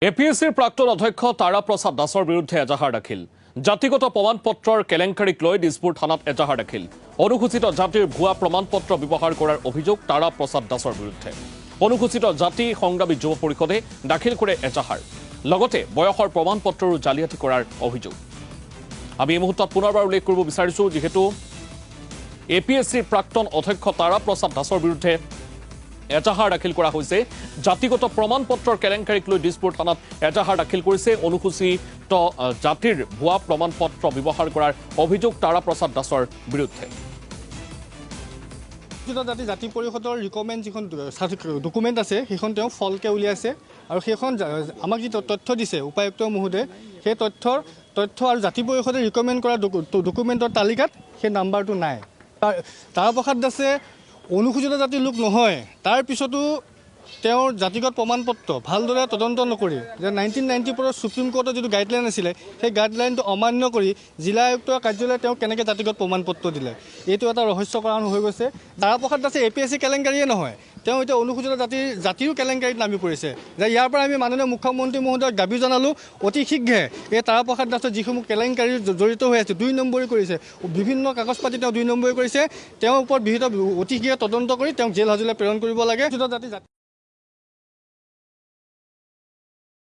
এপিএছচিৰ প্ৰাক্তন অধ্যক্ষ তাৰা প্ৰসাদ দাসৰ বিৰুদ্ধে এজাহাৰ দাখিল। জাতিগত প্ৰমাণপত্ৰৰ কেলেংকাৰীক লৈ দিছপুৰ থানাত এজাহাৰ দাখিল। অনুসূচিত জাতিৰ ভুৱা প্ৰমাণপত্ৰ ব্যৱহাৰ কৰাৰ অভিযোগ তাৰা প্ৰসাদ দাসৰ বিৰুদ্ধে। অনুসূচিত জাতি সংগ্ৰামী যুৱ পৰিষদে দাখিল কৰে এজাহাৰ। লগতে বয়সৰ প্ৰমাণপত্ৰৰো জালিয়াতি কৰাৰ অভিযোগ। আমি এই মুহূৰ্তত পুনৰবাৰ উল্লেখ কৰিব বিচাৰিছোঁ, যিহেতু এপিএছচিৰ প্ৰাক্তন অধ্যক্ষ তাৰা প্ৰসাদ দাসৰ বিৰুদ্ধে এজাহাৰ দাখিল কৰা হৈছে। জাতিগত প্ৰমাণপত্ৰৰ কেলেংকাৰীক লৈ দিছপুৰ থানাত এজাহাৰ দাখিল কৰিছে। অনুসূচিত জাতিৰ ভুৱা প্ৰমাণপত্ৰ ব্যৱহাৰ কৰাৰ অভিযোগ তাৰা প্ৰসাদ দাসৰ বিৰুদ্ধে। জাতি জাতি পৰিষদৰ ৰিকমেণ্ড যিখন ডকুমেণ্ট আছে সেইখন তেওঁ ফলকৈ উলিয়াইছে আৰু সেইখন আমাক যি তথ্য দিছে উপায়ুক্ত মহোদয়ে, সেই তথ্য আৰু জাতি পৰিষদে ৰিকমেণ্ড কৰা ডকুমেণ্টৰ তালিকাত সেই নাম্বাৰটো নাই। তাৰা প্ৰসাদ দাসে অনুসূচিত জাতিৰ লোক নহয়, তাৰ পিছতো তেওঁৰ জাতিগত প্ৰমাণপত্ৰ ভালদৰে তদন্ত নকৰি যে 1994 সুপ্ৰিম কোৰ্টৰ যিটো গাইডলাইন আছিলে সেই গাইডলাইনটো অমান্য কৰি জিলা আয়ুক্তৰ কাৰ্যালয়ে তেওঁক কেনেকৈ জাতিগত প্ৰমাণপত্ৰ দিলে, এইটো এটা ৰহস্যকৰণ হৈ গৈছে। তাৰা প্ৰসাদ দাসে এপিএছচি কেলেংকাৰীয়ে নহয়, তেওঁ এতিয়া অনুসূচিত জাতিৰো কেলেংকাৰীত নামি পৰিছে। যে ইয়াৰ পৰা আমি মাননীয় মুখ্যমন্ত্ৰী মহোদয়ক দাবী জনালোঁ, অতি শীঘ্ৰে এই তাৰা প্ৰসাদ দাসৰ যিসমূহ কেলেংকাৰী জড়িত হৈ আছে, 2 নম্বৰী কৰিছে, বিভিন্ন কাগজ পাতি তেওঁ 2 নম্বৰী কৰিছে, তেওঁৰ ওপৰত অতি শীঘ্ৰে তদন্ত কৰি তেওঁক জেল হাজতলৈ প্ৰেৰণ কৰিব লাগে।